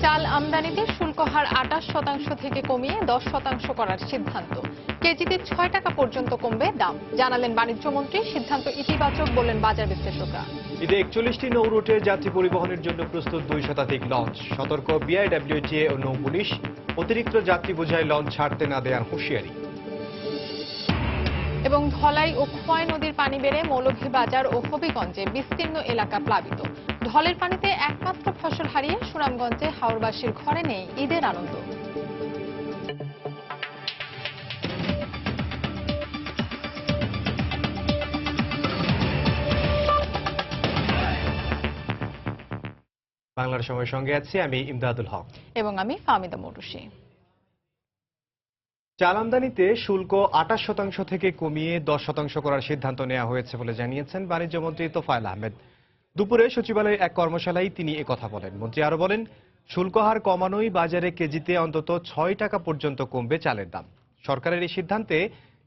চাল আমদানিতে শুল্ক হার 28% থেকে কমিয়ে 10% করার সিদ্ধান্ত। কেজিতে 6 টাকা পর্যন্ত কমবে দাম, জানালেন বাণিজ্যমন্ত্রী। সিদ্ধান্ত ইতিবাচক বললেন বাজার বিশ্লেষকরা। ঈদে 41টি নৌ রুটে যাত্রী পরিবহনের জন্য প্রস্তুত 2 শতাধিক লঞ্চ। সতর্ক বিআইডব্লিউটিএ ও নৌ পুলিশ, অতিরিক্ত যাত্রী বোঝাই লঞ্চ ছাড়তে না দেওয়ার হুঁশিয়ারি। এবং ধলাই ও খোয়াই নদীর পানি বেড়ে মৌলভীবাজার ও হবিগঞ্জে বিস্তীর্ণ এলাকা প্লাবিত। ঢলের পানিতে একমাত্র ফসল হারিয়ে সুনামগঞ্জে হাওরবাসীর ঘরে নেই ঈদের আনন্দ। বাংলার সময়ের সঙ্গে আছি আমি ইমদাদুল হক এবং আমি ফাহমিদা মৌরুসি। চাল আমদানিতে শুল্ক 28% থেকে কমিয়ে 10% করার সিদ্ধান্ত নেওয়া হয়েছে বলে জানিয়েছেন বাণিজ্যমন্ত্রী তোফায়েল আহমেদ। দুপুরে সচিবালয়ে এক কর্মশালায় তিনি একথা বলেন। মন্ত্রী আরো বলেন, শুল্ক হার কমানোই বাজারে কেজিতে অন্তত 6 টাকা পর্যন্ত কমবে চালের দাম। সরকারের এই সিদ্ধান্তে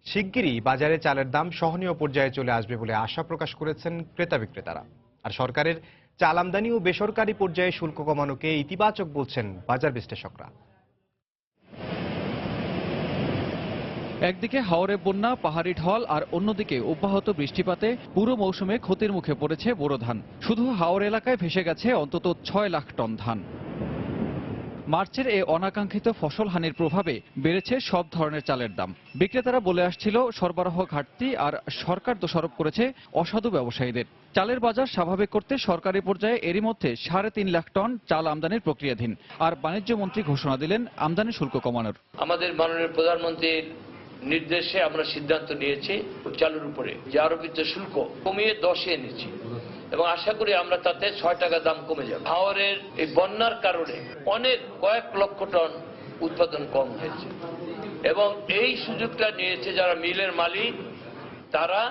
শিগগিরই বাজারে চালের দাম সহনীয় পর্যায়ে চলে আসবে বলে আশা প্রকাশ করেছেন ক্রেতা বিক্রেতারা। আর সরকারের চাল আমদানি ও বেসরকারি পর্যায়ে শুল্ক কমানোকে ইতিবাচক বলছেন বাজার বিশ্লেষকরা। একদিকে হাওরে বন্যা, পাহাড়ি ঢল আর অন্যদিকে অব্যাহত বৃষ্টিপাতে পুরো মৌসুমে ক্ষতির মুখে পড়েছে বোরো ধান। শুধু হাওর এলাকায় ভেসে গেছে অন্তত 6 লাখ টন ধান। মার্চের এই অনাকাঙ্ক্ষিত ফসল হানির প্রভাবে বেড়েছে সব ধরনের চালের দাম। বিক্রেতারা বলে আসছিল সরবরাহ ঘাটতি, আর সরকার দোষারোপ করেছে অসাধু ব্যবসায়ীদের। চালের বাজার স্বাভাবিক করতে সরকারি পর্যায়ে এরই মধ্যে 3.5 লাখ টন চাল আমদানির প্রক্রিয়াধীন। আর বাণিজ্য মন্ত্রী ঘোষণা দিলেন আমদানি শুল্ক কমানোর। আমাদের মাননীয় প্রধানমন্ত্রীর নির্দেশে আমরা সিদ্ধান্ত নিয়েছি চালের উপরে যে আরোপিত শুল্ক কমিয়ে 10-এ এনেছি এবং আশা করি আমরা তাতে 6 টাকা দাম কমে যাবে। হাওরের এই বন্যার কারণে অনেক কয়েক লক্ষ টন উৎপাদন কম হয়েছে এবং এই সুযোগটা নিয়েছে যারা মিলের মালিক, তারা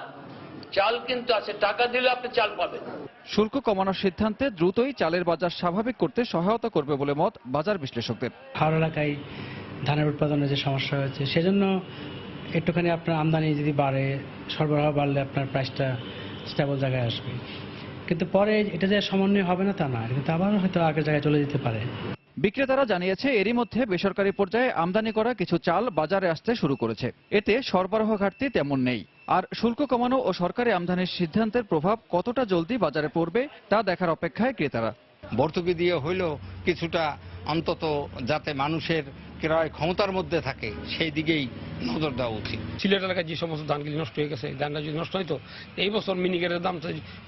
চাল কিন্তু আছে, টাকা দিলে আপনি চাল পাবেন। শুল্ক কমানোর সিদ্ধান্তে দ্রুতই চালের বাজার স্বাভাবিক করতে সহায়তা করবে বলে মত বাজার বিশ্লেষকদের। হাওড় এলাকায় ধানের উৎপাদনের যে সমস্যা হয়েছে, সেজন্য একটুখানি আপনার আমদানি যদি বাড়ে, সরবরাহ বাড়লে আপনার প্রাইসটা স্টেবল জায়গায় আসবে। কিন্তু পরে এটা যে সমন্বয় হবে না তা না, কিন্তু আবারও হয়তো আগের জায়গায় চলে যেতে পারে। বিক্রেতারা জানিয়েছে এরই মধ্যে বেসরকারি পর্যায়ে আমদানি করা কিছু চাল বাজারে আসতে শুরু করেছে। এতে সরবরাহ ঘাটতি তেমন নেই। আর শুল্ক কমানো ও সরকারি আমদানির সিদ্ধান্তের প্রভাব কতটা জলদি বাজারে পড়বে তা দেখার অপেক্ষায় ক্রেতারা। ভর্তুকি দিয়ে হইলেও কিছুটা অন্তত যাতে মানুষের ক্রয় ক্ষমতার মধ্যে থাকে সেই দিকেই নজর দেওয়া উচিত। সিলেট এলাকায় যে সমস্ত ধানগুলি নষ্ট হয়ে গেছে, ধানটা যদি নষ্ট হইতো এই বছর মিনিকেটের দাম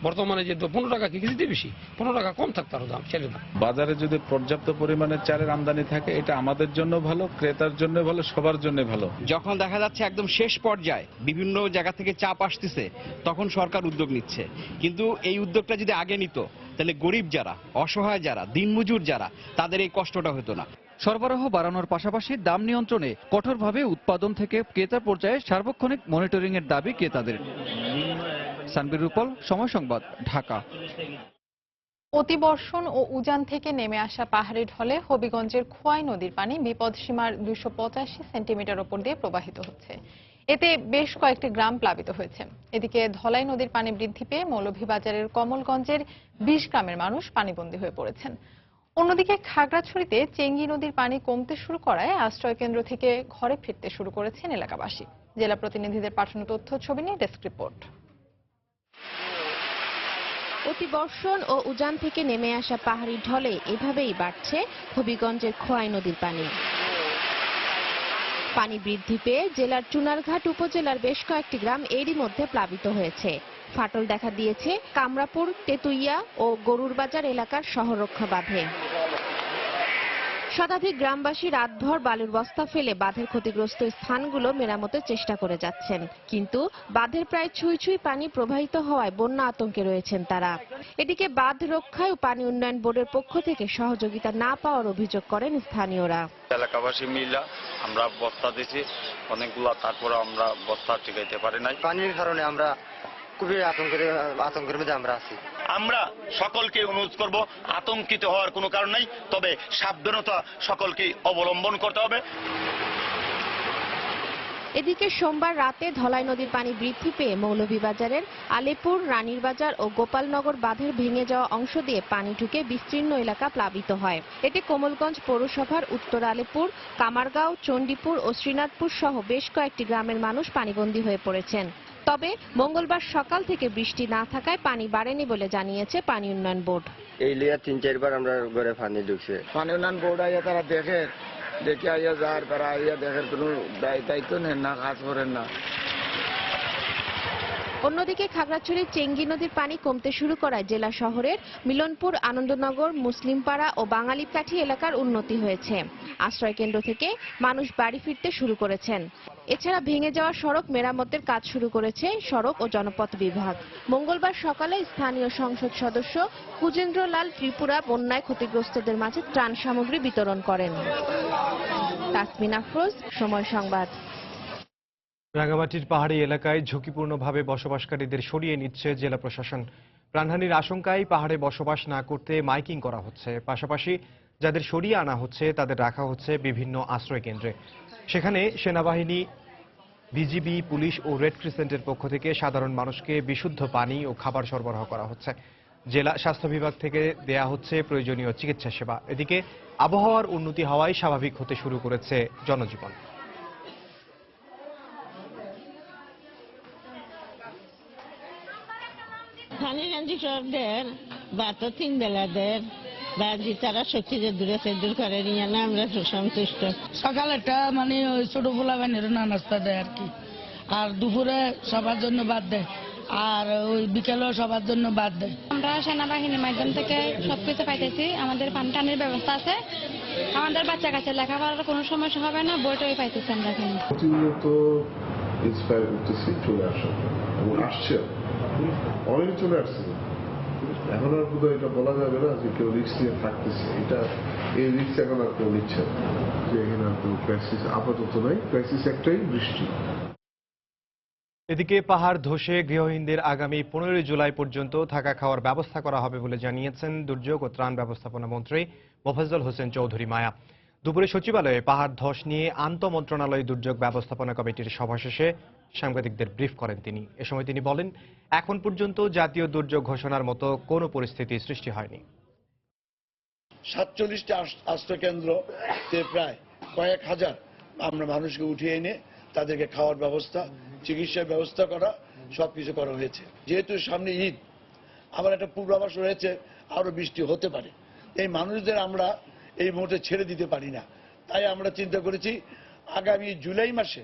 বর্তমানে যে 15 টাকা কেজিতে বেশি, 15 টাকা কম থাকতো আরো দাম চালের দাম। বাজারে যদি পর্যাপ্ত পরিমাণে চালের আমদানি থাকে এটা আমাদের জন্য ভালো, ক্রেতার জন্য ভালো, সবার জন্য ভালো। যখন দেখা যাচ্ছে একদম শেষ পর্যায়ে বিভিন্ন জায়গা থেকে চাপ আসতেছে, তখন সরকার উদ্যোগ নিচ্ছে। কিন্তু এই উদ্যোগটা যদি আগে নিত, তাহলে গরিব যারা, অসহায় যারা, দিনমজুর যারা, তাদের এই কষ্টটা হতো না। সরবরাহ বাড়ানোর পাশাপাশি দাম নিয়ন্ত্রণে কঠোরভাবে উৎপাদন থেকে ক্রেতা পর্যায়ে সার্বক্ষণিক মনিটরিং এর দাবি ক্রেতাদের। সানবির রূপল, সময় সংবাদ, ঢাকা। অতিবর্ষণ ও উজান থেকে নেমে আসা পাহাড়ি ঢলে হবিগঞ্জের খোয়াই নদীর পানি বিপদসীমার 285 সেন্টিমিটার ওপর দিয়ে প্রবাহিত হচ্ছে। এতে বেশ কয়েকটি গ্রাম প্লাবিত হয়েছে। এদিকে ধলাই নদীর পানি বৃদ্ধি পেয়ে মৌলভীবাজারের কমলগঞ্জের 20 গ্রামের মানুষ পানিবন্দী হয়ে পড়েছেন। অন্যদিকে খাগড়াছড়িতে চেঙ্গি নদীর পানি কমতে শুরু করায় আশ্রয়কেন্দ্র থেকে ঘরে ফিরতে শুরু করেছেন এলাকাবাসী। জেলা প্রতিনিধিদের পাঠানো তথ্য ছবি নিয়ে ডেস্ক রিপোর্ট। অতিবর্ষণ ও উজান থেকে নেমে আসা পাহাড়ি ঢলে এভাবেই বাড়ছে হবিগঞ্জের খোয়াই নদীর পানি। পানি বৃদ্ধি পেয়ে জেলার চুনারঘাট উপজেলার বেশ কয়েকটি গ্রাম এরই মধ্যে প্লাবিত হয়েছে। ফাটল দেখা দিয়েছে কামরাপুর, তেতুইয়া ও গরুর বাজার এলাকার শহররক্ষা বাঁধে। শতাধিক গ্রামবাসী রাতভর বালুর বস্তা ফেলে বাঁধের ক্ষতিগ্রস্ত স্থানগুলো মেরামতের চেষ্টা করে যাচ্ছেন। কিন্তু বাঁধের প্রায় ছুঁই ছুঁই পানি প্রবাহিত হওয়ায় বন্যা আতঙ্কে রয়েছেন তারা। এদিকে বাঁধ রক্ষায় ও পানি উন্নয়ন বোর্ডের পক্ষ থেকে সহযোগিতা না পাওয়ার অভিযোগ করেন স্থানীয়রা। এলাকাবাসী মিলা আমরা বস্তা দিয়েছি অনেকগুলা, তারপরে আমরা বস্তা টিকাইতে পারি নাই। পানির কারণে আমরা খুবই আতঙ্কের মধ্যে আমরা আছি। আমরা সকলকে অনুরোধ করব, আতঙ্কিত হওয়ার কোনো কারণ নাই, তবে সাবধানতা সকলকে অবলম্বন করতে হবে। এদিকে সোমবার রাতে ধলাই নদীর পানি বৃদ্ধি পেয়ে মৌলভীবাজারের আলেপুর, রানীর বাজার ও গোপালনগর বাঁধের ভেঙে যাওয়া অংশ দিয়ে পানি ঢুকে বিস্তীর্ণ এলাকা প্লাবিত হয়। এতে কোমলগঞ্জ পৌরসভার উত্তর আলেপুর, কামারগাঁও, চণ্ডীপুর ও শ্রীনাথপুর সহ বেশ কয়েকটি গ্রামের মানুষ পানিবন্দী হয়ে পড়েছেন। তবে মঙ্গলবার সকাল থেকে বৃষ্টি না থাকায় পানি বাড়েনি বলে জানিয়েছে পানি উন্নয়ন বোর্ড। এই লিয়া 3-4 আমরা ঘরে পানি ঢুকছে। পানি উন্নয়ন বোর্ড আইয়া তারা দেখে আইয়া যার তারা আইয়া দেখার কোনো দায়িত্ব নেন না, কাজ করেন না। অন্যদিকে খাগড়াছড়ির চেঙ্গি নদীর পানি কমতে শুরু করায় জেলা শহরের মিলনপুর, আনন্দনগর, মুসলিমপাড়া ও বাঙালিকাঠি এলাকার উন্নতি হয়েছে। আশ্রয়কেন্দ্র থেকে মানুষ বাড়ি ফিরতে শুরু করেছেন। এছাড়া ভেঙে যাওয়া সড়ক মেরামতের কাজ শুরু করেছে সড়ক ও জনপথ বিভাগ। মঙ্গলবার সকালে স্থানীয় সংসদ সদস্য কুজেন্দ্র লাল ত্রিপুরা বন্যায় ক্ষতিগ্রস্তদের মাঝে ত্রাণ সামগ্রী বিতরণ করেন। তাসমিন আফরোজ, সময় সংবাদ। রাঙ্গামাটির পাহাড়ি এলাকায় ঝুঁকিপূর্ণভাবে বসবাসকারীদের সরিয়ে নিচ্ছে জেলা প্রশাসন। প্রাণহানির আশঙ্কায় পাহাড়ে বসবাস না করতে মাইকিং করা হচ্ছে। পাশাপাশি যাদের সরিয়ে আনা হচ্ছে তাদের রাখা হচ্ছে বিভিন্ন আশ্রয় কেন্দ্রে। সেখানে সেনাবাহিনী, বিজিবি, পুলিশ ও রেড ক্রিসেন্টের পক্ষ থেকে সাধারণ মানুষকে বিশুদ্ধ পানি ও খাবার সরবরাহ করা হচ্ছে। জেলা স্বাস্থ্য বিভাগ থেকে দেয়া হচ্ছে প্রয়োজনীয় চিকিৎসা সেবা। এদিকে আবহাওয়ার উন্নতি হওয়ায় স্বাভাবিক হতে শুরু করেছে জনজীবন। পানি গাঞ্জি সব দেন বা তো 3 বেলা দেন বা যে তারা শক্তিদের দূরে সে দূর করে নিয়ে না আমরা সন্তুষ্ট। সকালেরটা মানে ওই ছোট পোলা বানের নাস্তা দেয় আর কি, আর দুপুরে সবার জন্য বাদ দেয়, আর ওই বিকেলেও সবার জন্য বাদ দেয়। আমরা সেনাবাহিনীর মাধ্যম থেকে সবকিছু পাইতেছি। আমাদের পানির ব্যবস্থা আছে। আমাদের বাচ্চা কাচ্চা লেখাপড়ার কোনো সমস্যা হবে না, বইটাই পাইতেছি আমরা এখানে। প্রতিনিয়ত ইন্সপায়ার করতেছি চলে আসা এবং আসছে, অনেক চলে আসছে। এখন আর বোধহয় এটা বলা যাবে না যে কেউ রিস্ক নিয়ে থাকতেছে। এই রিস্ক এখন আর কেউ নিচ্ছে না, যে এখানে আর কোনো ক্রাইসিস আপাতত নাই। ক্রাইসিস একটাই, বৃষ্টি। এদিকে পাহাড় ধসে গৃহহীনদের আগামী 15 জুলাই পর্যন্ত থাকা খাওয়ার ব্যবস্থা করা হবে বলে জানিয়েছেন দুর্যোগ ও ত্রাণ ব্যবস্থাপনা মন্ত্রী মোফাজ্জল হোসেন চৌধুরী মায়া। দুপুরে সচিবালয়ে পাহাড় ধস নিয়ে আন্তঃমন্ত্রণালয় দুর্যোগ ব্যবস্থাপনা কমিটির সভা শেষে সাংবাদিকদের ব্রিফ করেন তিনি। এ সময় তিনি বলেন, এখন পর্যন্ত জাতীয় দুর্যোগ ঘোষণার মতো কোনো পরিস্থিতি সৃষ্টি হয়নি। 47টি আশ্রয়কেন্দ্রতে প্রায় কয়েক হাজার আমরা মানুষকে উঠিয়ে এনে তাদেরকে খাওয়ার ব্যবস্থা, চিকিৎসার ব্যবস্থা করা, সবকিছু করা হয়েছে। যেহেতু সামনে ঈদ, আবার একটা পূর্বাভাস রয়েছে আরো বৃষ্টি হতে পারে, এই মানুষদের আমরা এই মুহূর্তে ছেড়ে দিতে পারি না। তাই আমরা চিন্তা করেছি আগামী জুলাই মাসে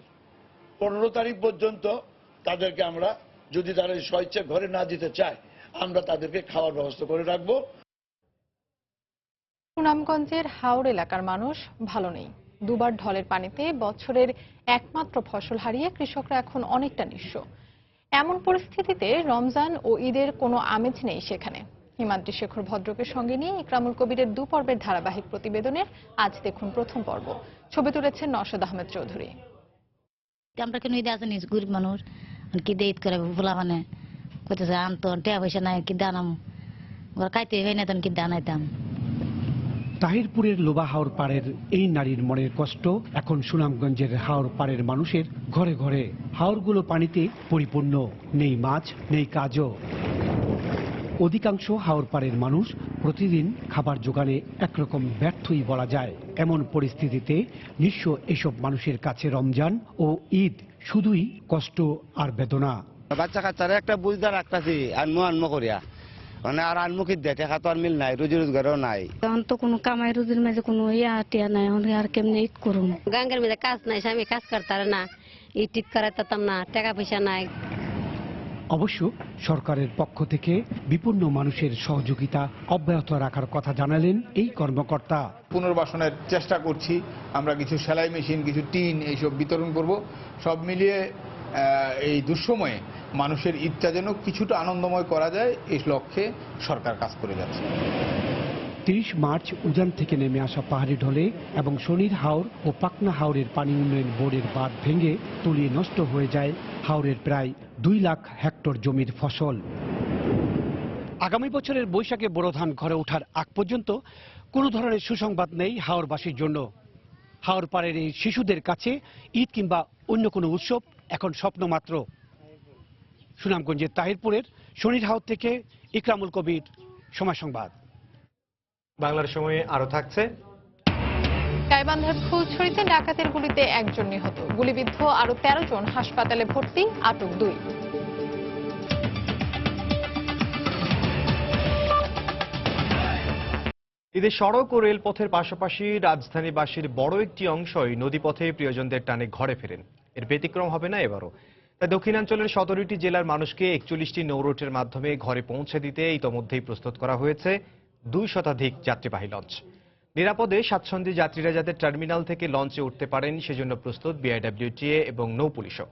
15 তারিখ পর্যন্ত তাদেরকে আমরা, যদি তারা স্বেচ্ছা ঘরে না দিতে চায়, আমরা তাদেরকে খাওয়ার ব্যবস্থা করে রাখবো। সুনামগঞ্জের হাওর এলাকার মানুষ ভালো নেই। দুবার ঢলের পানিতে বছরের একমাত্র ফসল হারিয়ে কৃষকরা এখন অনেকটা নিঃস্ব। এমন পরিস্থিতিতে রমজান ও ঈদের কোনো আমেজ নেই সেখানে। হিমাদ্রি শেখর ভদ্রকের সঙ্গে নিয়ে ইকরামুল কবিরের 2 পর্বের ধারাবাহিক প্রতিবেদনের আজ দেখুন প্রথম পর্ব। ছবি তুলেছেন নওশাদ আহমেদ চৌধুরী। আমরা কেন ঈদে আসেনি, গরিব মানুষ কি দিয়ে ঈদ করে বলা মানে কইতেছে আনতো টাকা পয়সা নাই, কি দানাম ওরা খাইতে হয় না, তখন কি দানাইতাম। তাহিরপুরের লোবা হাওর পাড়ের এই নারীর মনের কষ্ট এখন সুনামগঞ্জের হাওর পাড়ের মানুষের ঘরে ঘরে। হাওরগুলো পানিতে পরিপূর্ণ, নেই মাছ, নেই কাজও। অধিকাংশ হাওর পাড়ের মানুষ প্রতিদিন খাবার জোগানে একরকম ব্যর্থই বলা যায়। এমন পরিস্থিতিতে নিঃস্ব এসব মানুষের কাছে রমজান ও ঈদ শুধুই কষ্ট আর বেদনা। বাচ্চা কাচ্চারা একটা বুঝদা রাখতেছি আনমো করিয়া, মানে আর আনমুখী দেখা তো আর মিল নাই, রুজি রোজগারও নাই। তখন তো কোনো কামাই রুজির মাঝে কোনো টিয়া নাই, আর কেমনি ঈদ করুন। গাঙ্গের মধ্যে কাজ নাই, স্বামী কাজ করতার না, ঈদ টিট করাইতাম না, টাকা পয়সা নাই। অবশ্য সরকারের পক্ষ থেকে বিপন্ন মানুষের সহযোগিতা অব্যাহত রাখার কথা জানালেন এই কর্মকর্তা। পুনর্বাসনের চেষ্টা করছি আমরা, কিছু সেলাই মেশিন, কিছু টিন এইসব বিতরণ করব। সব মিলিয়ে এই দুঃসময়ে মানুষের ঈদটা যেন কিছুটা আনন্দময় করা যায়, এই লক্ষ্যে সরকার কাজ করে যাচ্ছে। 30 মার্চ উজান থেকে নেমে আসা পাহাড়ি ঢলে এবং শনির হাওর ও পাকনা হাওরের পানি উন্নয়ন বোর্ডের বাঁধ ভেঙে তলিয়ে নষ্ট হয়ে যায় হাওরের প্রায় 2 লাখ হেক্টর জমির ফসল। আগামী বছরের বৈশাখে বোরো ধান ঘরে ওঠার আগ পর্যন্ত কোনো ধরনের সুসংবাদ নেই হাওরবাসীর জন্য। হাওর পাড়ের এই শিশুদের কাছে ঈদ কিংবা অন্য কোনো উৎসব এখন স্বপ্ন মাত্র। সুনামগঞ্জের তাহিরপুরের শনির হাওর থেকে ইকরামুল কবির, সময় সংবাদ। বাংলার সময়ে আরো থাকছে। গাইবান্ধার ফুলছড়িতে ডাকাতের গুলিতে একজন নিহত, গুলিবিদ্ধ আরো 13 জন হাসপাতালে ভর্তি, আটক 2। ঈদে সড়ক ও রেলপথের পাশাপাশি রাজধানীবাসীর বড় একটি অংশই নদীপথে প্রিয়জনদের টানে ঘরে ফেরেন। এর ব্যতিক্রম হবে না এবারও। তাই দক্ষিণাঞ্চলের 17টি জেলার মানুষকে 41টি নৌরুটের মাধ্যমে ঘরে পৌঁছে দিতে ইতোমধ্যেই প্রস্তুত করা হয়েছে 2 শতাধিক যাত্রীবাহী লঞ্চ। নিরাপদে স্বাচ্ছন্দ্যে যাত্রীরা যাতে টার্মিনাল থেকে লঞ্চে উঠতে পারেন সেজন্য প্রস্তুত বিআইডব্লিউটিএ এবং নৌ পুলিশও।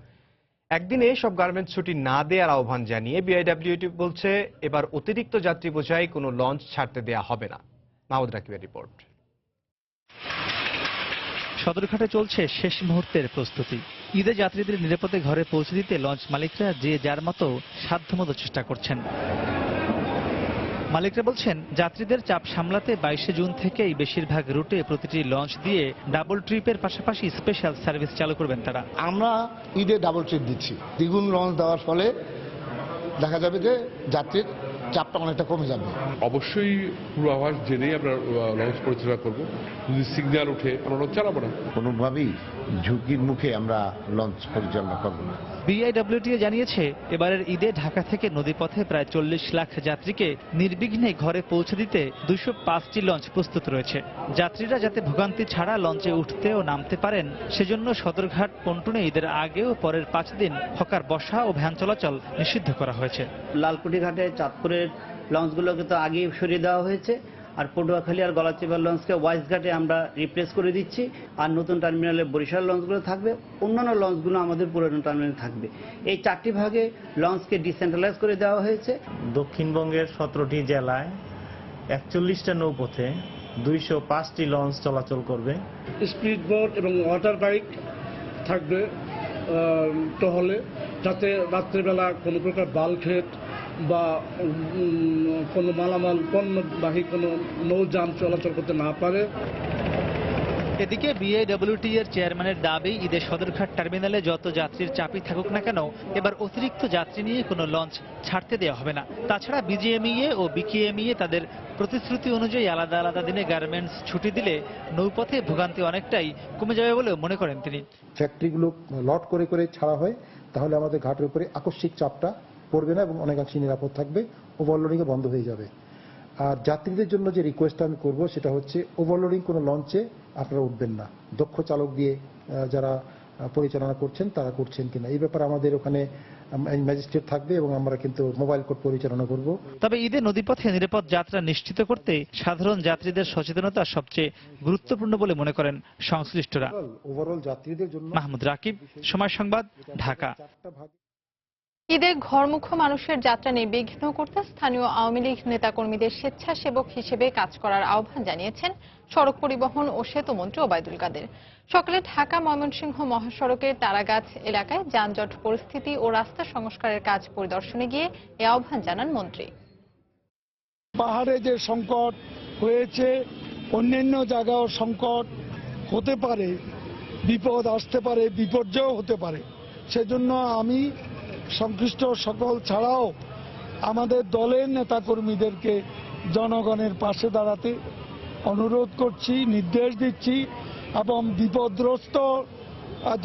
একদিনে সব গার্মেন্টস ছুটি না দেওয়ার আহ্বান জানিয়ে বিআইডব্লিউটি বলছে এবার অতিরিক্ত যাত্রী বোঝাই কোনো লঞ্চ ছাড়তে দেয়া হবে না। মাহমুদ রাকিবের রিপোর্ট। সদরঘাটে চলছে শেষ মুহূর্তের প্রস্তুতি। ঈদে যাত্রীদের নিরাপদে ঘরে পৌঁছে দিতে লঞ্চ মালিকরা যে যার মতো সাধ্যমতো চেষ্টা করছেন। মালিকরা বলছেন, যাত্রীদের চাপ সামলাতে 22 জুন থেকেই বেশিরভাগ রুটে প্রতিটি লঞ্চ দিয়ে ডাবল ট্রিপের পাশাপাশি স্পেশাল সার্ভিস চালু করবেন তারা। আমরা ঈদে ডাবল ট্রিপ দিচ্ছি। দ্বিগুণ লঞ্চ দেওয়ার ফলে দেখা যাবে যে যাত্রীর চাপটা অনেকটা কমে যাবে। অবশ্যই পূর্বাভাস জেনেই আমরা লঞ্চ পরিচালনা করব। যদি সিগন্যাল উঠে আমরা লঞ্চ চালাবো না। কোনোভাবেই ঝুঁকির মুখে আমরা লঞ্চ পরিচালনা করব না। বিআইডব্লিউটিএ জানিয়েছে, এবারের ঈদে ঢাকা থেকে নদীপথে প্রায় 40 লাখ যাত্রীকে নির্বিঘ্নে ঘরে পৌঁছে দিতে 205টি লঞ্চ প্রস্তুত রয়েছে। যাত্রীরা যাতে ভোগান্তি ছাড়া লঞ্চে উঠতে ও নামতে পারেন সেজন্য সদরঘাট পন্টনে ঈদের আগে ও পরের 5 দিন হকার বসা ও ভ্যান চলাচল নিষিদ্ধ করা হয়েছে। লালকুঠি ঘাটে চাঁদপুরের লঞ্চগুলোকে তো আগেই সরিয়ে দেওয়া হয়েছে, আর পটুয়াখালী আর গলাচিপা লঞ্চকে ওয়াইজ ঘাটে আমরা রিপ্লেস করে দিচ্ছি। আর নতুন টার্মিনালে বরিশাল লঞ্চগুলো থাকবে, অন্যান্য লঞ্চগুলো আমাদের পুরানো টার্মিনালে থাকবে। এই 4টি ভাগে লঞ্চকে ডিসেন্ট্রালাইজ করে দেওয়া হয়েছে। দক্ষিণবঙ্গের 17টি জেলায় 41টা নৌপথে 205টি লঞ্চ চলাচল করবে। স্পিড বোট এবং ওয়াটার বাইক থাকবে টহলে, যাতে রাত্রেবেলা কোনো প্রকার বাল্কহেড বা কোনো মালামাল পণ্যবাহী কোনো নৌযান চলাচল করতে না পারে। এদিকে বিআইডব্লিউটি এর চেয়ারম্যানের দাবি, ঈদে সদরঘাট টার্মিনালে যত যাত্রীর চাপই থাকুক না কেন এবার অতিরিক্ত যাত্রী নিয়ে কোনো লঞ্চ ছাড়তে দেওয়া হবে না। তাছাড়া বিজিএমইএ ও বিকেএমইএ তাদের প্রতিশ্রুতি অনুযায়ী আলাদা আলাদা দিনে গার্মেন্টস ছুটি দিলে নৌপথে ভোগান্তি অনেকটাই কমে যাবে বলেও মনে করেন তিনি। ফ্যাক্টরিগুলো লট করে করে ছাড়া হয়, তাহলে আমাদের ঘাটের উপরে আকস্মিক চাপটা পড়বে না এবং অনেকাংশে নিরাপদ থাকবে, ওভারলোডিংও বন্ধ হয়ে যাবে। আর যাত্রীদের জন্য যে রিকোয়েস্টটা আমি করবো সেটা হচ্ছে, ওভারলোডিং কোনো লঞ্চে আপনারা উঠবেন না। দক্ষ চালক দিয়ে যারা পরিচালনা করছেন তারা করছেন কিনা এই ব্যাপারে আমাদের ওখানে ম্যাজিস্ট্রেট থাকবে এবং আমরা কিন্তু মোবাইল কোর্ট পরিচালনা করব। তবে ঈদে নদীপথে নিরাপদ যাত্রা নিশ্চিত করতে সাধারণ যাত্রীদের সচেতনতা সবচেয়ে গুরুত্বপূর্ণ বলে মনে করেন সংশ্লিষ্টরা। ওভারঅল যাত্রীদের জন্য। মাহমুদ রাকিব, সময় সংবাদ, ঢাকা। ঈদে ঘরমুখো মানুষের যাত্রা নির্বিঘ্ন করতে স্থানীয় আওয়ামী লীগ নেতাকর্মীদের স্বেচ্ছাসেবক হিসেবে কাজ করার আহ্বান জানিয়েছেন সড়ক পরিবহন ও সেতু মন্ত্রী ওবায়দুল কাদের। সকালে ঢাকা ময়মনসিংহ মহাসড়কের তারাগাছ এলাকায় যানজট পরিস্থিতি ও রাস্তা সংস্কারের কাজ পরিদর্শনে গিয়ে এ আহ্বান জানান মন্ত্রী। পাহাড়ে যে সংকট হয়েছে, অন্যান্য জায়গাও সংকট হতে পারে, বিপদ আসতে পারে, বিপর্যয় হতে পারে। সেজন্য আমি সংশ্লিষ্ট সকল ছাড়াও আমাদের দলের নেতাকর্মীদেরকে জনগণের পাশে দাঁড়াতে অনুরোধ করছি, নির্দেশ দিচ্ছি এবং বিপদগ্রস্ত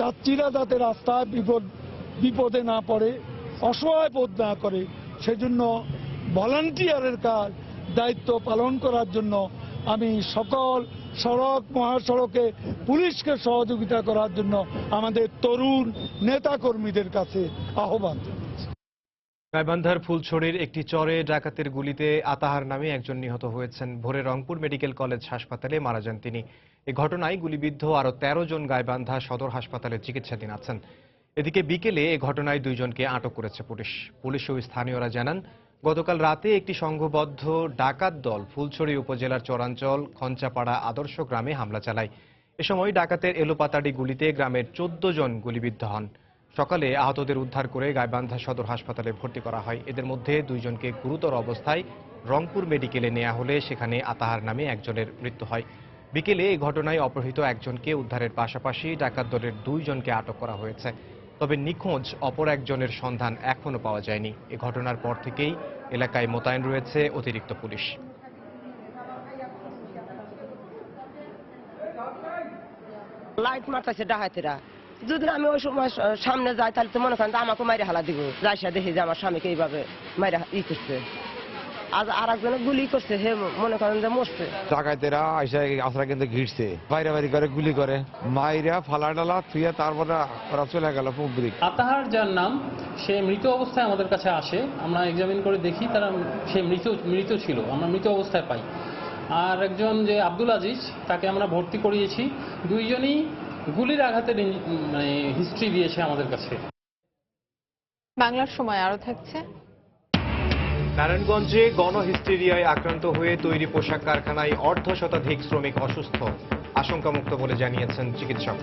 যাত্রীরা যাতে রাস্তায় বিপদে না পড়ে, অসহায় বোধ না করে, সেজন্য ভলান্টিয়ারের কাজ দায়িত্ব পালন করার জন্য আমি সকল সড়ক মহাসড়কে পুলিশকে সহযোগিতা করার জন্য আমাদের তরুণ নেতাকর্মীদের কাছে আহ্বান। গাইবান্ধার ফুলছড়ির একটি চরে ডাকাতের গুলিতে আতাহার নামে একজন নিহত হয়েছেন। ভোরে রংপুর মেডিকেল কলেজ হাসপাতালে মারা যান তিনি। এই ঘটনায় গুলিবিদ্ধ আরো 13 জন গাইবান্ধা সদর হাসপাতালে চিকিৎসাধীন আছেন। এদিকে বিকেলে এ ঘটনায় 2 জনকে আটক করেছে পুলিশ ও স্থানীয়রা জানান, গতকাল রাতে একটি সংঘবদ্ধ ডাকাত দল ফুলছড়ি উপজেলার চরাঞ্চল খঞ্চাপাড়া আদর্শ গ্রামে হামলা চালায়। এ সময় ডাকাতের এলোপাতাড়ি গুলিতে গ্রামের 14 জন গুলিবিদ্ধ হন। সকালে আহতদের উদ্ধার করে গাইবান্ধা সদর হাসপাতালে ভর্তি করা হয়। এদের মধ্যে 2 জনকে গুরুতর অবস্থায় রংপুর মেডিকেলে নেওয়া হলে সেখানে আতাহার নামে একজনের মৃত্যু হয়। বিকেলে এই ঘটনায় অপহৃত একজনকে উদ্ধারের পাশাপাশি ডাকাত দলের 2 জনকে আটক করা হয়েছে। তবে নিখোঁজ অপর একজনের সন্ধান এখনো পাওয়া যায়নি। এই ঘটনার পর থেকেই এলাকায় মোতায়েন রয়েছে অতিরিক্ত পুলিশ। লাইট মারতেছে ডাকাতেরা, যদি আমি ওই সময় সামনে যাই তাহলে তো মনে করেন আমাকে মাইরে হালা দিব। যাইসা দেখি যে আমার স্বামীকে এইভাবে মাইরে করছে, আজ আর একজনে গুলি করছে, হে মনে করেন যে মরছে। ডাকাতেরা আইসা আসরা কিন্তু ঘিরছে, বাইরে বাইরে করে গুলি করে মাইরা ফালা ডালা থুয়ে তারপরে ওরা চলে গেল পুকুরি। আতাহার যার নাম, সে মৃত অবস্থায় আমাদের কাছে আসে। আমরা এক্সামিন করে দেখি তারা সে মৃত ছিল, আমরা মৃত অবস্থায় পাই। আর একজন যে আব্দুল আজিজ, তাকে আমরা ভর্তি করিয়েছি। 2 জনই গুলির আঘাতের হিস্ট্রি দিয়েছে আমাদের কাছে। বাংলার সময় আরো থাকছে। নারায়ণগঞ্জে গণহিস্টেরিয়ায় আক্রান্ত হয়ে তৈরি পোশাক কারখানায় অর্ধশতাধিক শ্রমিক অসুস্থ, আশঙ্কামুক্ত বলে জানিয়েছেন চিকিৎসক।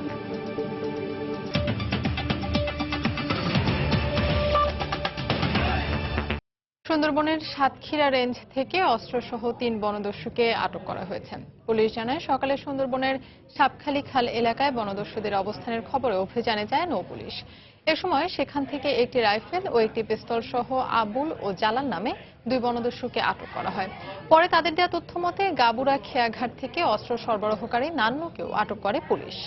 সুন্দরবনের সাতক্ষীরা রেঞ্জ থেকে অস্ত্রসহ 3 বনদস্যুকে আটক করা হয়েছে। পুলিশ জানায়, সকালে সুন্দরবনের সাপখালী খাল এলাকায় বনদস্যুদের অবস্থানের খবরে অভিযানে যায় নৌ পুলিশ। এ সময় সেখান থেকে একটি রাইফেল ও একটি পিস্তল সহ আবুল ও জালাল নামে 2 বনদস্যুকে আটক করা হয়। পরে তাদের দেওয়া তথ্য মতে গাবুরা খেয়াঘাট থেকে অস্ত্র সরবরাহকারী নান্নুকেও আটক করে পুলিশ।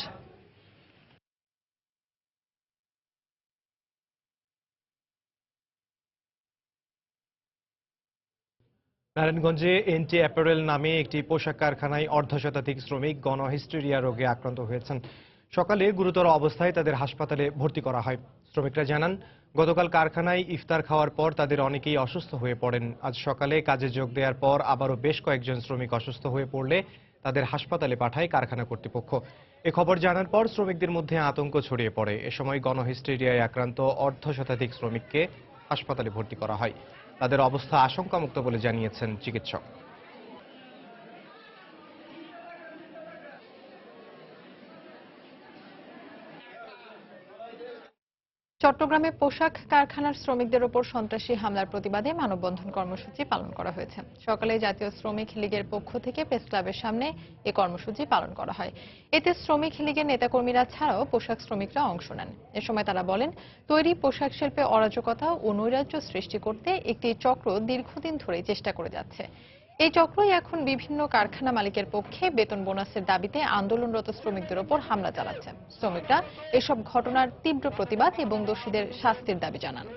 নারায়ণগঞ্জে এনটি অ্যাপারেল নামে একটি পোশাক কারখানায় অর্ধশতাধিক শ্রমিক গণহিস্টেরিয়া রোগে আক্রান্ত হয়েছেন। সকালে গুরুতর অবস্থায় তাদের হাসপাতালে ভর্তি করা হয়। শ্রমিকরা জানান, গতকাল কারখানায় ইফতার খাওয়ার পর তাদের অনেকেই অসুস্থ হয়ে পড়েন। আজ সকালে কাজে যোগ দেওয়ার পর আবারও বেশ কয়েকজন শ্রমিক অসুস্থ হয়ে পড়লে তাদের হাসপাতালে পাঠায় কারখানা কর্তৃপক্ষ। এ খবর জানার পর শ্রমিকদের মধ্যে আতঙ্ক ছড়িয়ে পড়ে। এ সময় গণহিস্টেরিয়ায় আক্রান্ত অর্ধশতাধিক শ্রমিককে হাসপাতালে ভর্তি করা হয়। তাদের অবস্থা আশঙ্কামুক্ত বলে জানিয়েছেন চিকিৎসক। চট্টগ্রামে পোশাক কারখানার শ্রমিকদের ওপর সন্ত্রাসী হামলার প্রতিবাদে মানববন্ধন কর্মসূচি পালন করা হয়েছে। সকালে জাতীয় শ্রমিক লীগের পক্ষ থেকে প্রেস ক্লাবের সামনে এই কর্মসূচি পালন করা হয়। এতে শ্রমিক লীগের নেতাকর্মীরা ছাড়াও পোশাক শ্রমিকরা অংশ নেন। এ সময় তারা বলেন, তৈরি পোশাক শিল্পে অরাজকতা ও নৈরাজ্য সৃষ্টি করতে একটি চক্র দীর্ঘদিন ধরে চেষ্টা করে যাচ্ছে। এই চক্রই এখন বিভিন্ন কারখানা মালিকের পক্ষে বেতন বোনাসের দাবিতে আন্দোলনরত শ্রমিকদের ওপর হামলা চালাচ্ছে। শ্রমিকরা এসব ঘটনার তীব্র প্রতিবাদ এবং দোষীদের শাস্তির দাবি জানান।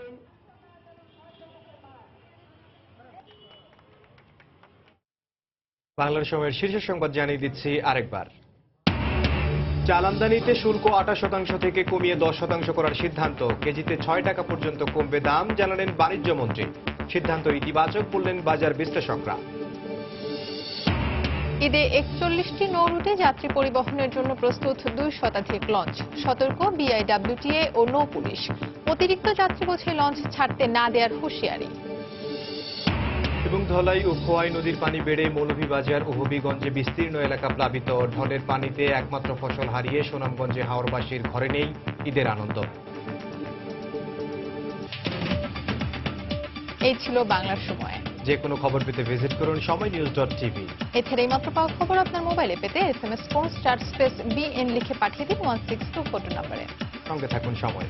বাংলার সময়ের শীর্ষ সংবাদ জানিয়ে দিচ্ছি আরেকবার। চাল আমদানিতে শুল্ক 28% থেকে কমিয়ে 10% করার সিদ্ধান্ত। কেজিতে 6 টাকা পর্যন্ত কমবে দাম, জানালেন বাণিজ্য মন্ত্রী। সিদ্ধান্ত ইতিবাচক বললেন বাজার বিশ্লেষকরা। ঈদে 41টি নৌ রুটে যাত্রী পরিবহনের জন্য প্রস্তুত 2 শতাধিক লঞ্চ। সতর্ক বিআইডব্লিউটিএ ও নৌ পুলিশ। অতিরিক্ত যাত্রীবোঝাই লঞ্চ ছাড়তে না দেওয়ার হুঁশিয়ারি। এবং ধলাই ও খোয়াই নদীর পানি বেড়ে মৌলভীবাজার ও হবিগঞ্জে বিস্তীর্ণ এলাকা প্লাবিত। ঢলের পানিতে একমাত্র ফসল হারিয়ে সুনামগঞ্জে হাওরবাসীর ঘরে নেই ঈদের আনন্দ। এই ছিল বাংলার সময়। যে কোনো খবর পেতে ভিজিট করুন সময়নিউজ.tv। এছাড়া এই মাত্র পাওয়া খবর আপনার মোবাইলে পেতে SMS **BN লিখে পাঠিয়ে দিন 16242 নম্বরে। সঙ্গে থাকুন সময়।